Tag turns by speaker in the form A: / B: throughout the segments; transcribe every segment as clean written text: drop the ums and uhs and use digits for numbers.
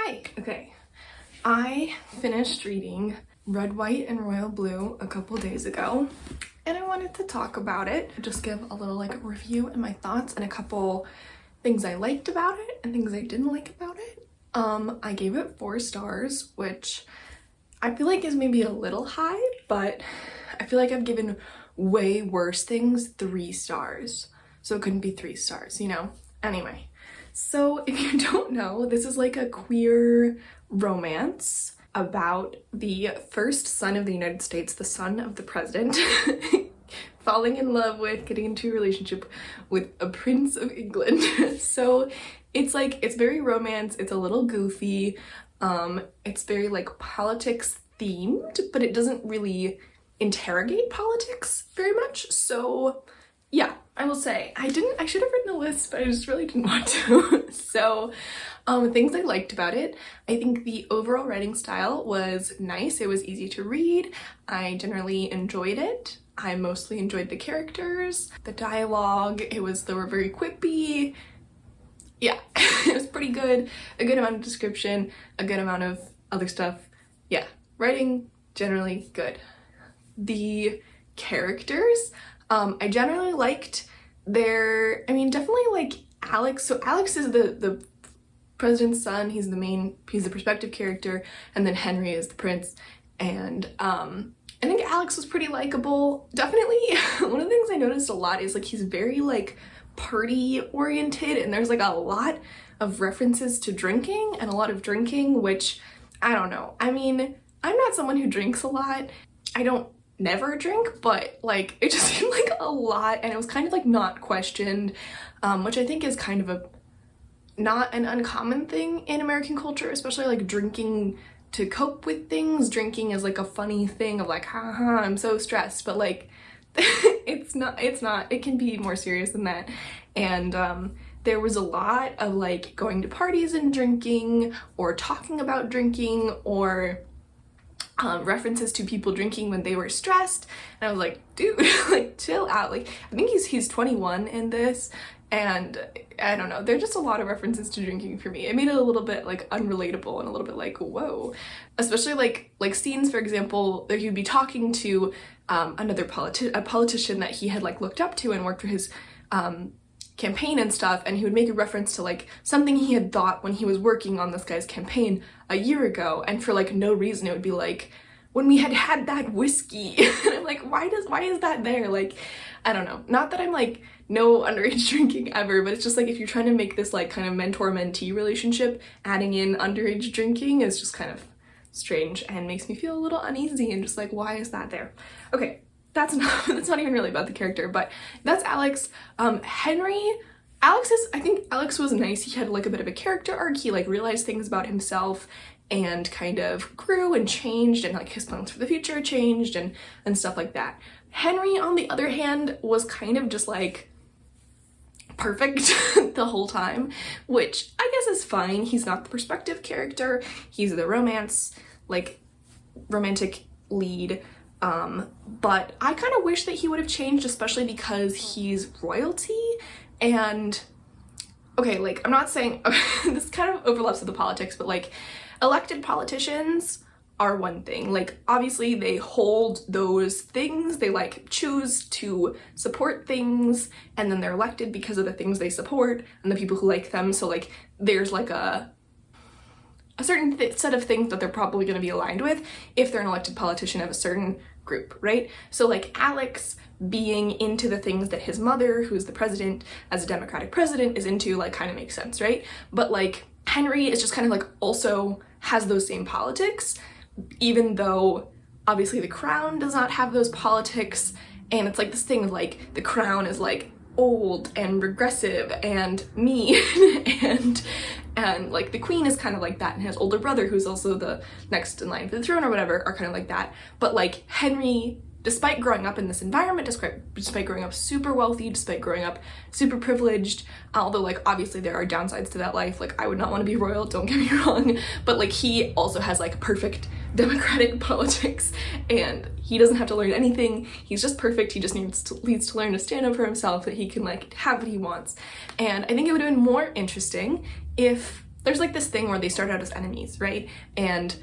A: Hi! Okay, I finished reading Red, White, and Royal Blue a couple days ago, and I wanted to talk about it, just give a little review and my thoughts and a couple things I liked about it and things I didn't like about it. I gave it 4 stars, which I feel like is maybe a little high, but I feel like I've given way worse things 3 stars, so it couldn't be 3 stars, you know? Anyway. So if you don't know, this is like a queer romance about the first son of the United States, the son of the president, falling in love with, getting into a relationship with a prince of England. So it's very romance, it's a little goofy, it's very politics themed, but it doesn't really interrogate politics very much. So yeah, I will say, I should have written a list, but I just really didn't want to. So, things I liked about it. I think the overall writing style was nice. It was easy to read. I generally enjoyed it. I mostly enjoyed the characters, the dialogue. They were very quippy. Yeah, it was pretty good. A good amount of description, a good amount of other stuff. Yeah, writing, generally good. The characters, I generally liked definitely Alex. So Alex is the president's son. He's the perspective character, and then Henry is the prince. And I think Alex was pretty likable. Definitely, one of the things I noticed a lot is he's very party oriented, and there's a lot of references to drinking and a lot of drinking, which I don't know. I mean, I'm not someone who drinks a lot. I don't never drink, but it just seemed like a lot, and it was kind of not questioned, which I think is kind of not an uncommon thing in American culture, especially drinking to cope with things. Drinking is a funny thing of haha, I'm so stressed, but it's not, it can be more serious than that. And there was a lot of going to parties and drinking, or talking about drinking, or references to people drinking when they were stressed, and I was like, dude, chill out. I think he's 21 in this, and I don't know, there's just a lot of references to drinking for me. It made it a little bit unrelatable and a little bit whoa, especially scenes, for example, that he'd be talking to another politician that he had looked up to and worked for his campaign and stuff, and he would make a reference to something he had thought when he was working on this guy's campaign a year ago, and for no reason it would be when we had that whiskey. And I'm why is that there? I don't know, not that I'm no underage drinking ever, but it's just if you're trying to make this kind of mentor-mentee relationship, adding in underage drinking is just kind of strange and makes me feel a little uneasy, and just why is that there? Okay, that's not even really about the character, but that's Alex. Henry, I think Alex was nice. He had a bit of a character arc. He realized things about himself and kind of grew and changed, and his plans for the future changed and stuff like that. Henry, on the other hand, was kind of just perfect the whole time, which I guess is fine. He's not the perspective character. He's the romantic lead. But I kind of wish that he would have changed, especially because he's royalty. And okay, I'm not saying this kind of overlaps with the politics, but elected politicians are one thing. Obviously they hold those things, they choose to support things, and then they're elected because of the things they support and the people who like them. So there's a certain set of things that they're probably going to be aligned with if they're an elected politician of a certain group, right? So Alex being into the things that his mother, who's the president, as a Democratic president, is into, kind of makes sense, right? But Henry is just kind of also has those same politics, even though obviously the crown does not have those politics, and it's this thing of the crown is old and regressive and mean, and the queen is kind of that, and his older brother, who's also the next in line for the throne or whatever, are kind of that. But Henry, despite growing up in this environment, despite growing up super wealthy, despite growing up super privileged, although obviously there are downsides to that life, I would not want to be royal, don't get me wrong, but he also has perfect democratic politics, and he doesn't have to learn anything. He's just perfect. He just needs to learn to stand up for himself, that he can have what he wants. And I think it would have been more interesting if there's like this thing where they start out as enemies, right? And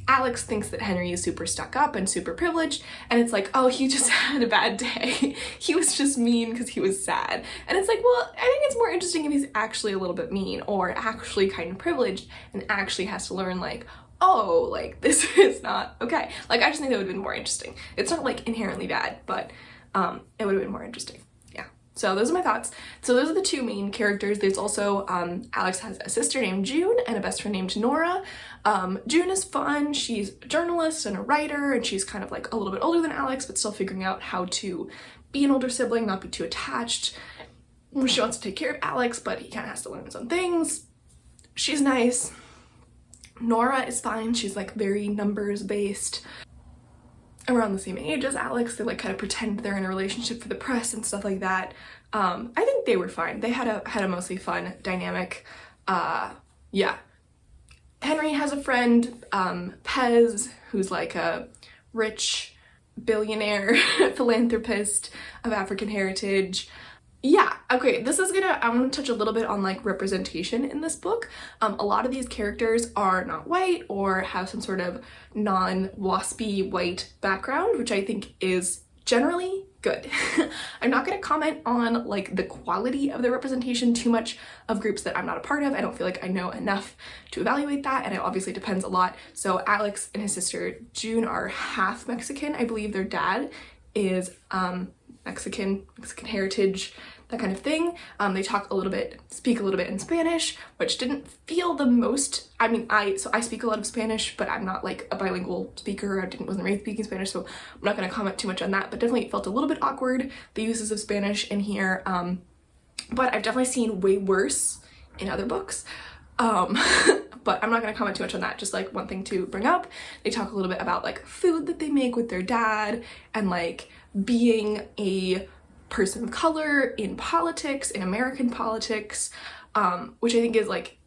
A: Alex thinks that Henry is super stuck up and super privileged, and it's like, oh, he just had a bad day. He was just mean because he was sad. And it's like, well, I think it's more interesting if he's actually a little bit mean or actually kind of privileged and actually has to learn like, oh, like this is not okay. Like, I just think that would have been more interesting. It's not like inherently bad, but it would have been more interesting. So those are my thoughts. So those are the two main characters. There's also, Alex has a sister named June and a best friend named Nora. June is fun. She's a journalist and a writer, and she's kind of like a little bit older than Alex, but still figuring out how to be an older sibling, not be too attached. She wants to take care of Alex, but he kind of has to learn his own things. She's nice. Nora is fine. She's like very numbers based. Around the same age as Alex, they like kind of pretend they're in a relationship for the press and stuff like that. I think they were fine. They had a mostly fun dynamic. Yeah. Henry has a friend, Pez, who's like a rich billionaire philanthropist of African heritage. Yeah, okay, I want to touch a little bit on like representation in this book. A lot of these characters are not white or have some sort of non-waspy white background, which I think is generally good. I'm not going to comment on like the quality of the representation too much of groups that I'm not a part of. I don't feel like I know enough to evaluate that, and it obviously depends a lot. So Alex and his sister June are half Mexican. I believe their dad is Mexican heritage, that kind of thing. They speak a little bit in Spanish, which didn't feel the most, I mean, I speak a lot of Spanish, but I'm not like a bilingual speaker. Wasn't raised speaking Spanish, so I'm not going to comment too much on that, but definitely it felt a little bit awkward, the uses of Spanish in here. But I've definitely seen way worse in other books. But I'm not going to comment too much on that. Just like one thing to bring up, they talk a little bit about like food that they make with their dad and like being a person of color in politics, in American politics, which I think is like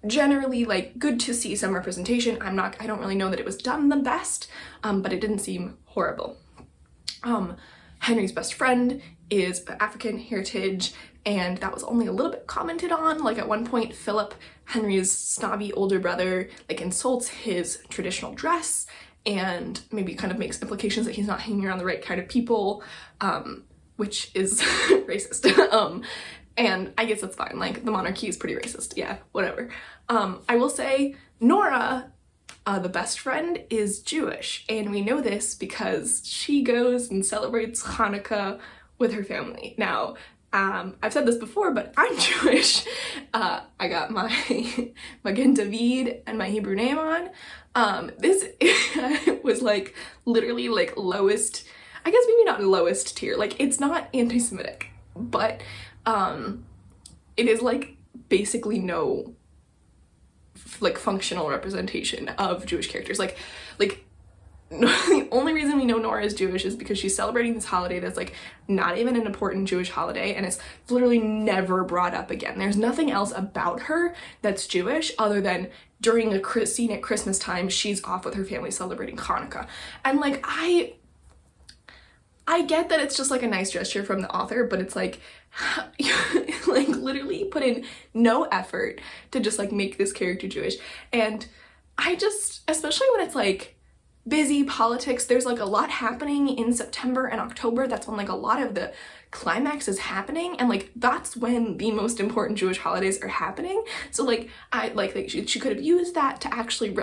A: generally like good to see some representation. I don't really know that it was done the best, but it didn't seem horrible. Henry's best friend is of African heritage, and that was only a little bit commented on. Like at one point, Philip, Henry's snobby older brother, like insults his traditional dress and maybe kind of makes implications that he's not hanging around the right kind of people, which is racist. And I guess that's fine. Like the monarchy is pretty racist. Yeah, whatever. I will say Nora, the best friend, is Jewish, and we know this because she goes and celebrates Hanukkah with her family. Now, I've said this before, but I'm Jewish. I got my Magen David and my Hebrew name on. This was like literally like lowest, I guess maybe not lowest tier. Like it's not anti-Semitic, but it is like basically no like functional representation of Jewish characters. Like the only reason we know Nora is Jewish is because she's celebrating this holiday that's like not even an important Jewish holiday, and it's literally never brought up again. There's nothing else about her that's Jewish other than during a scene at Christmas time, she's off with her family celebrating Hanukkah. And like I get that it's just like a nice gesture from the author, but it's like like literally put in no effort to just like make this character Jewish. And I just, especially when it's like busy politics, there's like a lot happening in September and October. That's when like a lot of the climax is happening, and like that's when the most important Jewish holidays are happening. So like I like she could have used that to actually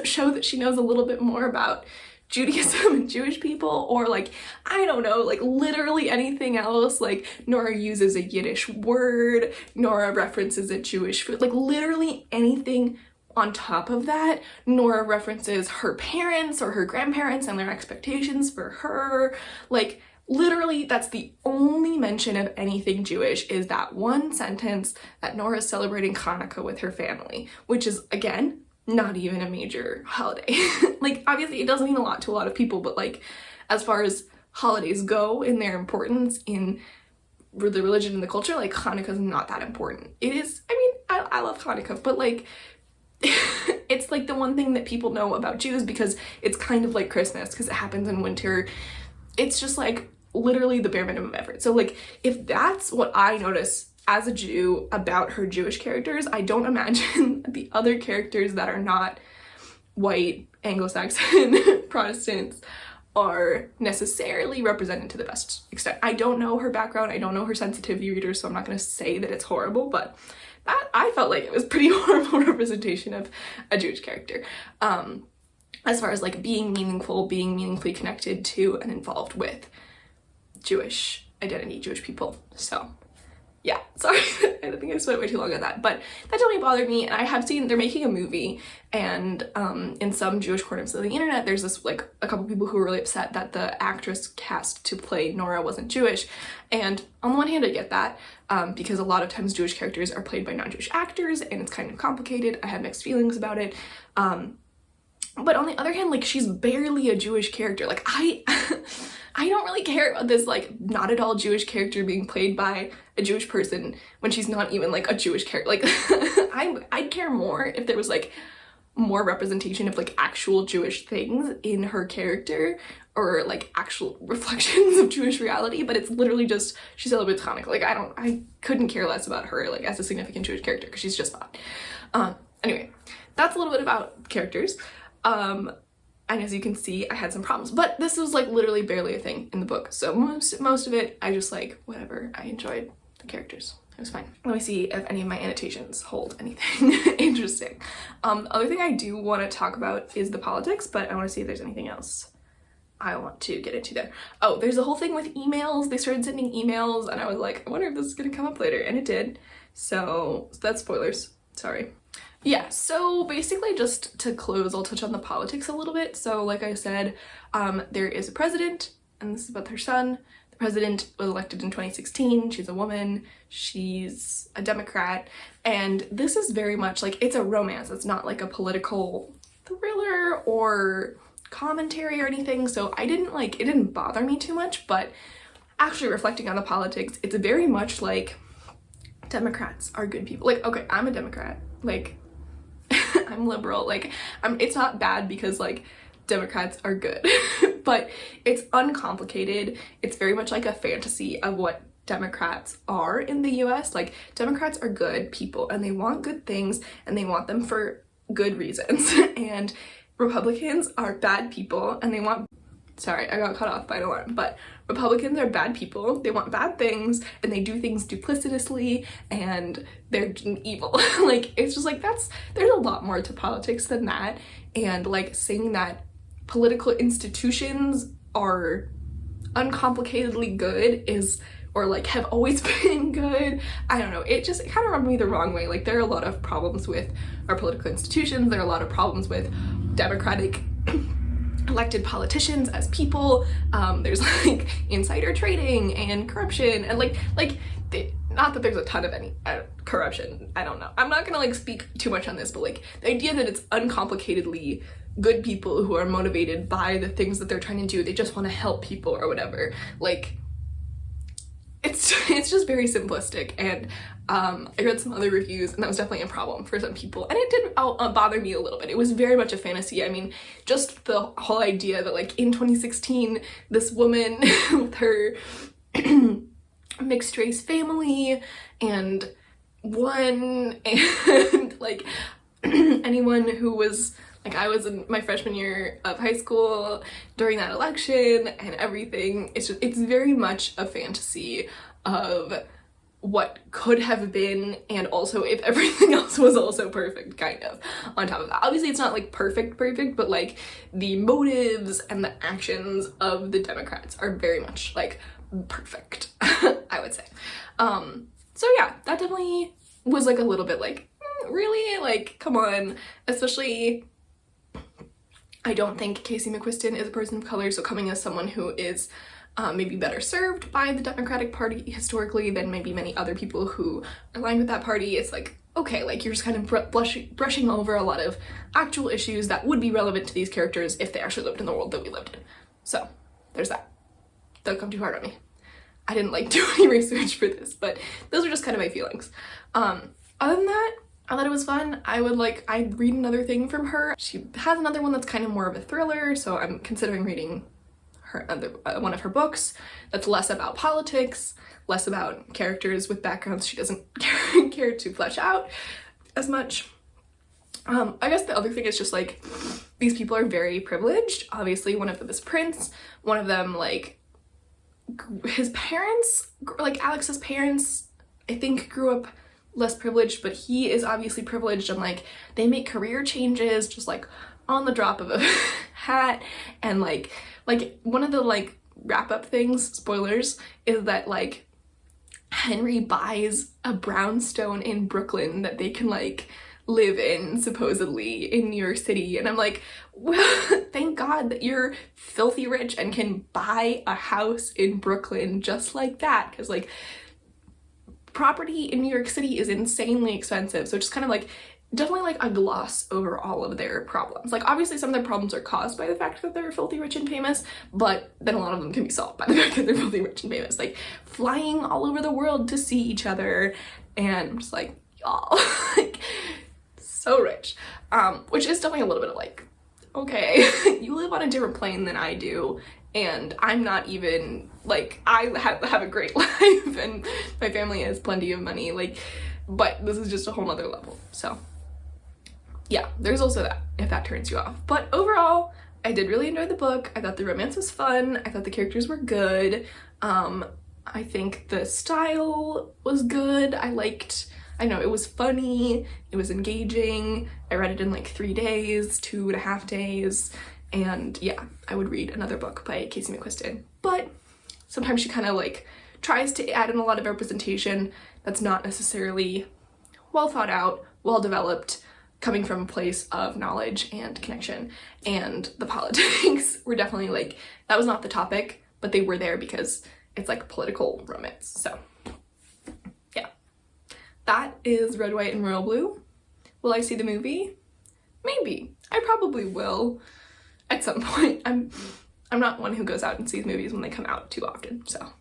A: show that she knows a little bit more about Judaism and Jewish people, or like, I don't know, like literally anything else. Like Nora uses a Yiddish word, Nora references a Jewish food, like literally anything on top of that. Nora references her parents or her grandparents and their expectations for her. Like literally that's the only mention of anything Jewish, is that one sentence that Nora's celebrating Hanukkah with her family, which is again not even a major holiday. Like obviously it doesn't mean a lot to a lot of people, but like as far as holidays go in their importance in the religion and the culture, like Hanukkah's not that important. It is, I mean, I love Hanukkah, but like it's like the one thing that people know about Jews because it's kind of like Christmas because it happens in winter. It's just like literally the bare minimum effort. So like if that's what I notice as a Jew about her Jewish characters, I don't imagine the other characters that are not white Anglo-Saxon Protestants are necessarily represented to the best extent. I don't know her background, I don't know her sensitivity readers, so I'm not going to say that it's horrible, but that I felt like it was pretty horrible representation of a Jewish character. As far as like being meaningful, being meaningfully connected to and involved with Jewish identity, Jewish people. So yeah, sorry, I think I spent way too long on that, but that totally bothered me. And I have seen, they're making a movie, and in some Jewish corners of the internet, there's this, like, a couple people who were really upset that the actress cast to play Nora wasn't Jewish. And on the one hand, I get that, because a lot of times Jewish characters are played by non-Jewish actors, and it's kind of complicated. I have mixed feelings about it. But on the other hand, like, she's barely a Jewish character. Like, I don't really care about this, like, not at all Jewish character being played by a Jewish person when she's not even, like, a Jewish character. Like, I'd care more if there was, like, more representation of, like, actual Jewish things in her character, or, like, actual reflections of Jewish reality, but it's literally just, she's a little bit Hanukkah. Like, I couldn't care less about her, like, as a significant Jewish character, because she's just not. Anyway, that's a little bit about characters. And as you can see, I had some problems, but this was like literally barely a thing in the book. So most of it, I just like, whatever, I enjoyed the characters. It was fine. Let me see if any of my annotations hold anything interesting. Other thing I do want to talk about is the politics, but I want to see if there's anything else I want to get into there. Oh, there's a whole thing with emails. They started sending emails, and I was like, I wonder if this is gonna come up later, and it did. So that's spoilers, sorry. Yeah, so basically just to close, I'll touch on the politics a little bit. So like I said, there is a president, and this is about her son. The president was elected in 2016. She's a woman, she's a Democrat, and this is very much like, it's a romance. It's not like a political thriller or commentary or anything. So I didn't like, it didn't bother me too much, but actually reflecting on the politics, it's very much like Democrats are good people. Like, okay, I'm a Democrat, like, I'm liberal, like, it's not bad because, like, Democrats are good, but it's uncomplicated. It's very much like a fantasy of what Democrats are in the US. Like, Democrats are good people, and they want good things, and they want them for good reasons, and Republicans are bad people, and they want, sorry, I got cut off by an alarm, but Republicans are bad people, they want bad things, and they do things duplicitously, and they're evil. Like, it's just like, there's a lot more to politics than that, and like saying that political institutions are uncomplicatedly good is, or like have always been good, I don't know, it kind of rubbed me the wrong way. Like, there are a lot of problems with our political institutions, there are a lot of problems with democratic elected politicians as people. There's like insider trading and corruption, and not that there's a ton of any corruption, I don't know. I'm not gonna like speak too much on this, but like the idea that it's uncomplicatedly good people who are motivated by the things that they're trying to do, they just want to help people or whatever, like, it's just very simplistic. And I read some other reviews, and that was definitely a problem for some people, and it did bother me a little bit. It was very much a fantasy. I mean, just the whole idea that like in 2016 this woman with her mixed race family and like anyone who was like, I was in my freshman year of high school during that election and everything. It's very much a fantasy of what could have been, and also if everything else was also perfect, kind of, on top of that. Obviously it's not like perfect, but like the motives and the actions of the Democrats are very much like perfect, I would say. So yeah, that definitely was like a little bit like, really? Like, come on. Especially, I don't think Casey McQuiston is a person of color, so coming as someone who is maybe better served by the Democratic Party historically than maybe many other people who align with that party, it's like, okay, like you're just kind of brushing over a lot of actual issues that would be relevant to these characters if they actually lived in the world that we lived in. So there's that. Don't come too hard on me. I didn't like do any research for this, but those are just kind of my feelings. Other than that, I thought it was fun. I'd read another thing from her. She has another one that's kind of more of a thriller, so I'm considering reading one of her books that's less about politics, less about characters with backgrounds she doesn't care to flesh out as much. I guess the other thing is just like these people are very privileged. Obviously, one of them is Prince. One of them, like, his parents, like Alex's parents, I think grew up less privileged, but he is obviously privileged, and like they make career changes just like on the drop of a hat. And like one of the like wrap up things, spoilers, is that like Henry buys a brownstone in Brooklyn that they can like live in, supposedly, in New York City. And I'm like, well, thank God that you're filthy rich and can buy a house in Brooklyn just like that, because like property in New York City is insanely expensive. So just kind of like definitely like a gloss over all of their problems. Like obviously some of their problems are caused by the fact that they're filthy rich and famous, but then a lot of them can be solved by the fact that they're filthy rich and famous, like flying all over the world to see each other. And I'm just like, y'all, like so rich. Which is definitely a little bit of like, okay, you live on a different plane than I do, and I'm not even, like, I have a great life and my family has plenty of money, like, but this is just a whole nother level. So yeah, there's also that, if that turns you off. But overall, I did really enjoy the book. I thought the romance was fun. I thought the characters were good. I think the style was good. I know it was funny, it was engaging. I read it in like 3 days, 2.5 days, and yeah, I would read another book by Casey McQuiston. But sometimes she kind of like tries to add in a lot of representation that's not necessarily well thought out, well developed, coming from a place of knowledge and connection. And the politics were definitely like, that was not the topic, but they were there because it's like political romance. So yeah, that is Red, White, and Royal Blue. Will I see the movie? Maybe. I probably will at some point. I'm not one who goes out and sees movies when they come out too often, so